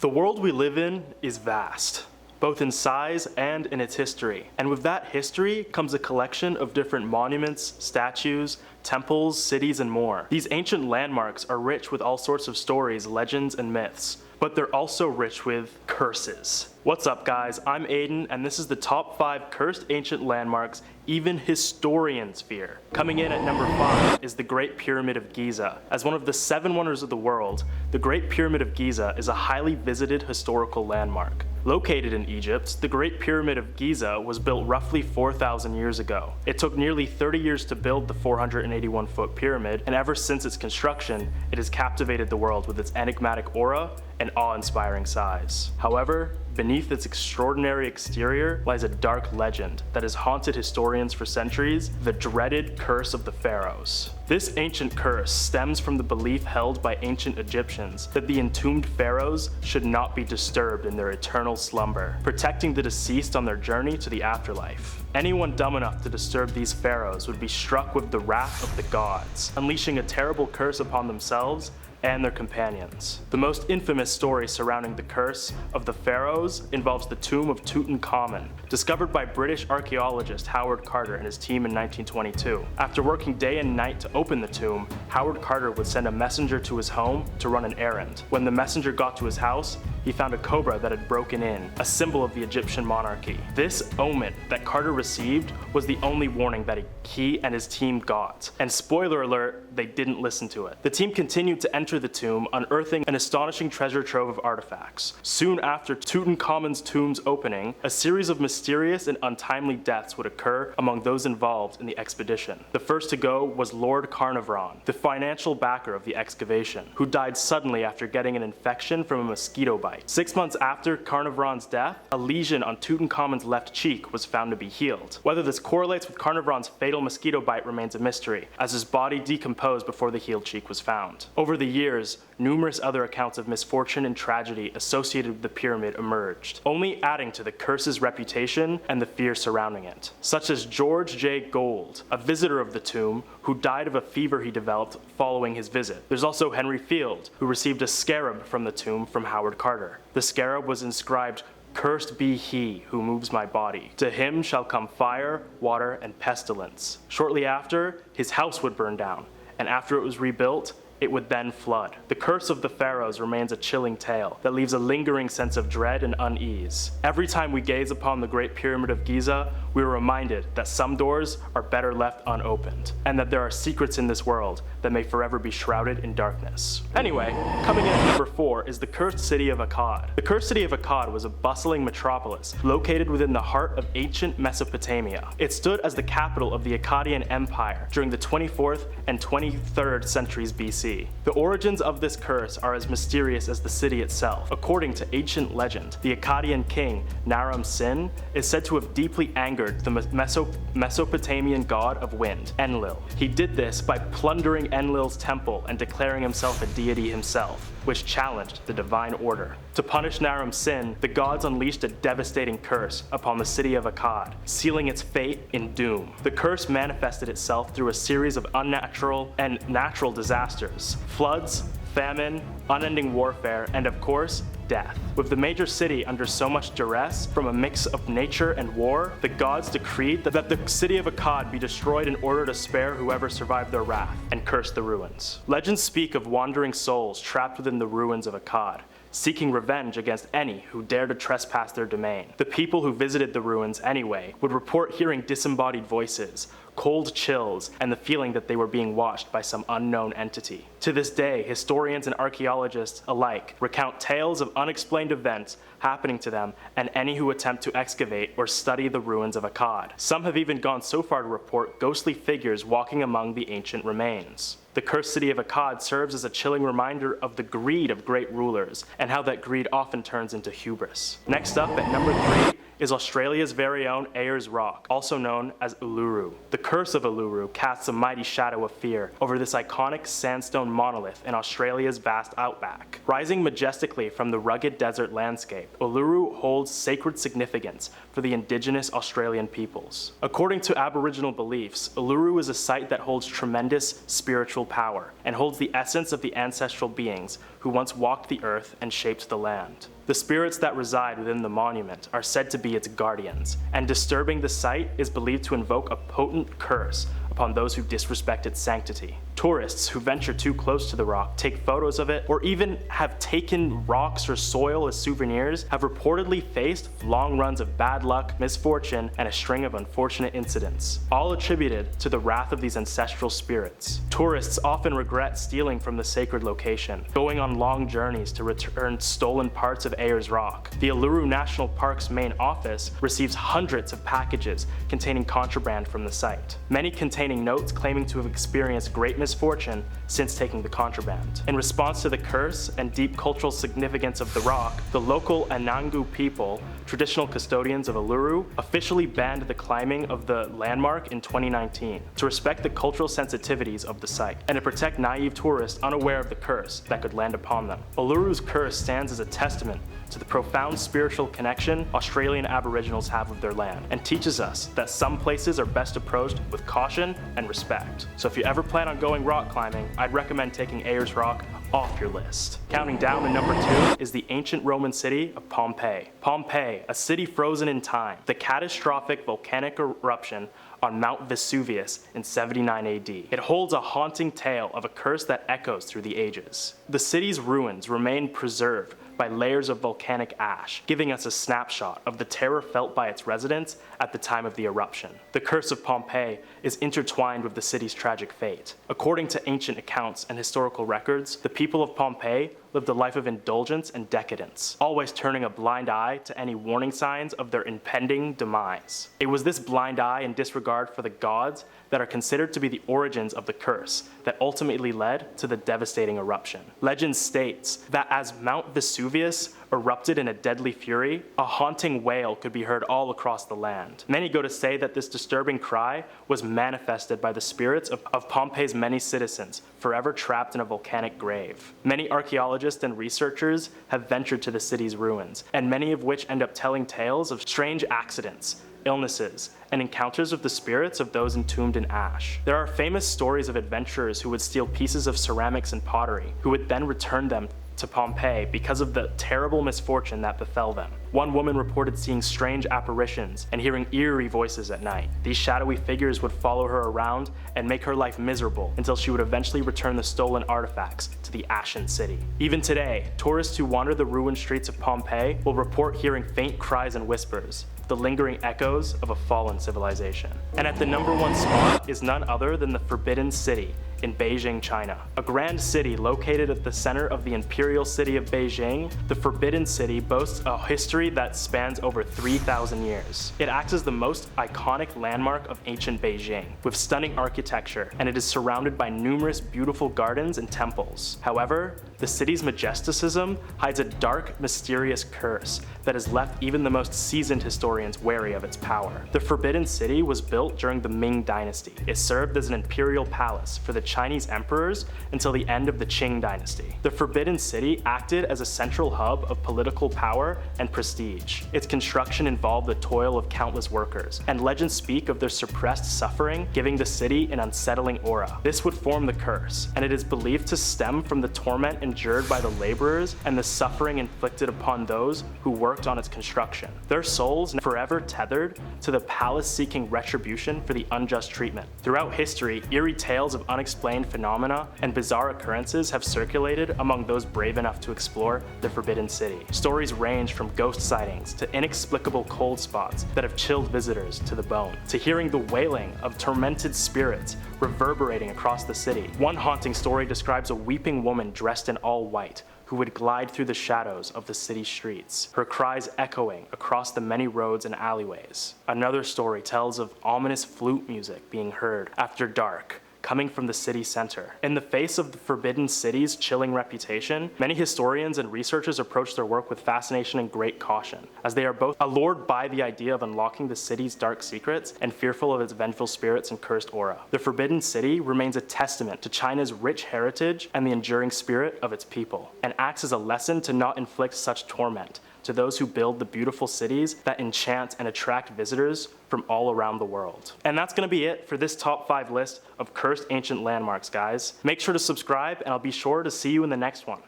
The world we live in is vast, both in size and in its history. And with that history comes a collection of different monuments, statues, temples, cities, and more. These ancient landmarks are rich with all sorts of stories, legends, and myths, but they're also rich with curses. What's up, guys? I'm Aidan, and this is the top 5 cursed ancient landmarks even historians fear. Coming in at number 5 is the Great Pyramid of Giza. As one of the 7 wonders of the world, the Great Pyramid of Giza is a highly visited historical landmark. Located in Egypt, the Great Pyramid of Giza was built roughly 4,000 years ago. It took nearly 30 years to build the 481-foot pyramid, and ever since its construction, it has captivated the world with its enigmatic aura and awe-inspiring size. However, beneath its extraordinary exterior lies a dark legend that has haunted historians for centuries, the dreaded curse of the pharaohs. This ancient curse stems from the belief held by ancient Egyptians that the entombed pharaohs should not be disturbed in their eternal slumber, protecting the deceased on their journey to the afterlife. Anyone dumb enough to disturb these pharaohs would be struck with the wrath of the gods, unleashing a terrible curse upon themselves and their companions. The most infamous story surrounding the curse of the pharaohs involves the tomb of Tutankhamun, discovered by British archaeologist Howard Carter and his team in 1922. After working day and night to open the tomb, Howard Carter would send a messenger to his home to run an errand. When the messenger got to his house, he found a cobra that had broken in, a symbol of the Egyptian monarchy. This omen that Carter received was the only warning that he and his team got. And spoiler alert, they didn't listen to it. The team continued to enter the tomb, unearthing an astonishing treasure trove of artifacts. Soon after Tutankhamun's tomb's opening, a series of mysterious and untimely deaths would occur among those involved in the expedition. The first to go was Lord Carnarvon, the financial backer of the excavation, who died suddenly after getting an infection from a mosquito bite. 6 months after Carnarvon's death, a lesion on Tutankhamun's left cheek was found to be healed. Whether this correlates with Carnarvon's fatal mosquito bite remains a mystery, as his body decomposed before the healed cheek was found. Over the years, numerous other accounts of misfortune and tragedy associated with the pyramid emerged, only adding to the curse's reputation and the fear surrounding it, such as George J. Gold, a visitor of the tomb who died of a fever he developed following his visit. There's also Henry Field, who received a scarab from the tomb from Howard Carter. The scarab was inscribed, "Cursed be he who moves my body. To him shall come fire, water, and pestilence." Shortly after, his house would burn down, and after it was rebuilt, it would then flood. The curse of the pharaohs remains a chilling tale that leaves a lingering sense of dread and unease. Every time we gaze upon the Great Pyramid of Giza, we are reminded that some doors are better left unopened, and that there are secrets in this world that may forever be shrouded in darkness. Anyway, coming in at number 4 is the cursed city of Akkad. The cursed city of Akkad was a bustling metropolis located within the heart of ancient Mesopotamia. It stood as the capital of the Akkadian Empire during the 24th and 23rd centuries BC. The origins of this curse are as mysterious as the city itself. According to ancient legend, the Akkadian king, Naram Sin, is said to have deeply angered the Mesopotamian god of wind, Enlil. He did this by plundering Enlil's temple and declaring himself a deity himself, which challenged the divine order. To punish Naram Sin, the gods unleashed a devastating curse upon the city of Akkad, sealing its fate in doom. The curse manifested itself through a series of unnatural and natural disasters: floods, famine, unending warfare, and of course, death. With the major city under so much duress from a mix of nature and war, the gods decreed that the city of Akkad be destroyed in order to spare whoever survived their wrath, and cursed the ruins. Legends speak of wandering souls trapped within the ruins of Akkad, seeking revenge against any who dared to trespass their domain. The people who visited the ruins anyway would report hearing disembodied voices, cold chills, and the feeling that they were being watched by some unknown entity. To this day, historians and archaeologists alike recount tales of unexplained events happening to them and any who attempt to excavate or study the ruins of Akkad. Some have even gone so far to report ghostly figures walking among the ancient remains. The cursed city of Akkad serves as a chilling reminder of the greed of great rulers and how that greed often turns into hubris. Next up at number 3 is Australia's very own Ayers Rock, also known as Uluru. The curse of Uluru casts a mighty shadow of fear over this iconic sandstone monolith in Australia's vast outback. Rising majestically from the rugged desert landscape, Uluru holds sacred significance for the indigenous Australian peoples. According to Aboriginal beliefs, Uluru is a site that holds tremendous spiritual power and holds the essence of the ancestral beings who once walked the earth and shaped the land. The spirits that reside within the monument are said to be its guardians, and disturbing the site is believed to invoke a potent curse upon those who disrespect its sanctity. Tourists who venture too close to the rock, take photos of it, or even have taken rocks or soil as souvenirs have reportedly faced long runs of bad luck, misfortune, and a string of unfortunate incidents, all attributed to the wrath of these ancestral spirits. Tourists often regret stealing from the sacred location, going on long journeys to return stolen parts of Ayers Rock. The Uluru National Park's main office receives hundreds of packages containing contraband from the site, many containing notes claiming to have experienced great misfortune since taking the contraband. In response to the curse and deep cultural significance of the rock, the local Anangu people, traditional custodians of Uluru, officially banned the climbing of the landmark in 2019 to respect the cultural sensitivities of the site and to protect naive tourists unaware of the curse that could land upon them. Uluru's curse stands as a testament to the profound spiritual connection Australian Aboriginals have with their land, and teaches us that some places are best approached with caution and respect. So if you ever plan on going rock climbing, I'd recommend taking Ayers Rock off your list. Counting down to number 2 is the ancient Roman city of Pompeii. Pompeii, a city frozen in time, the catastrophic volcanic eruption on Mount Vesuvius in 79 AD. It holds a haunting tale of a curse that echoes through the ages. The city's ruins remain preserved by layers of volcanic ash, giving us a snapshot of the terror felt by its residents at the time of the eruption. The curse of Pompeii is intertwined with the city's tragic fate. According to ancient accounts and historical records, the people of Pompeii lived a life of indulgence and decadence, always turning a blind eye to any warning signs of their impending demise. It was this blind eye and disregard for the gods that are considered to be the origins of the curse that ultimately led to the devastating eruption. Legend states that as Mount Vesuvius erupted in a deadly fury, a haunting wail could be heard all across the land. Many go to say that this disturbing cry was manifested by the spirits of Pompeii's many citizens, forever trapped in a volcanic grave. Many archaeologists and researchers have ventured to the city's ruins, and many of which end up telling tales of strange accidents, illnesses, and encounters with the spirits of those entombed in ash. There are famous stories of adventurers who would steal pieces of ceramics and pottery, who would then return them to Pompeii because of the terrible misfortune that befell them. One woman reported seeing strange apparitions and hearing eerie voices at night. These shadowy figures would follow her around and make her life miserable until she would eventually return the stolen artifacts to the ashen city. Even today, tourists who wander the ruined streets of Pompeii will report hearing faint cries and whispers, the lingering echoes of a fallen civilization. And at the number 1 spot is none other than the Forbidden City in Beijing, China. A grand city located at the center of the imperial city of Beijing, the Forbidden City boasts a history that spans over 3,000 years. It acts as the most iconic landmark of ancient Beijing, with stunning architecture, and it is surrounded by numerous beautiful gardens and temples. However, the city's majesticism hides a dark, mysterious curse that has left even the most seasoned historians wary of its power. The Forbidden City was built during the Ming Dynasty. It served as an imperial palace for the Chinese emperors until the end of the Qing Dynasty. The Forbidden City acted as a central hub of political power and prestige. Its construction involved the toil of countless workers, and legends speak of their suppressed suffering, giving the city an unsettling aura. This would form the curse, and it is believed to stem from the torment endured by the laborers and the suffering inflicted upon those who worked on its construction. Their souls forever tethered to the palace seeking retribution for the unjust treatment. Throughout history, eerie tales of unexplained phenomena and bizarre occurrences have circulated among those brave enough to explore the Forbidden City. Stories range from ghost sightings to inexplicable cold spots that have chilled visitors to the bone, to hearing the wailing of tormented spirits reverberating across the city. One haunting story describes a weeping woman dressed in all white who would glide through the shadows of the city streets, her cries echoing across the many roads and alleyways. Another story tells of ominous flute music being heard after dark, coming from the city center. In the face of the Forbidden City's chilling reputation, many historians and researchers approach their work with fascination and great caution, as they are both allured by the idea of unlocking the city's dark secrets and fearful of its vengeful spirits and cursed aura. The Forbidden City remains a testament to China's rich heritage and the enduring spirit of its people, and acts as a lesson to not inflict such torment to those who build the beautiful cities that enchant and attract visitors from all around the world. And that's gonna be it for this top 5 list of cursed ancient landmarks, guys. Make sure to subscribe, and I'll be sure to see you in the next one.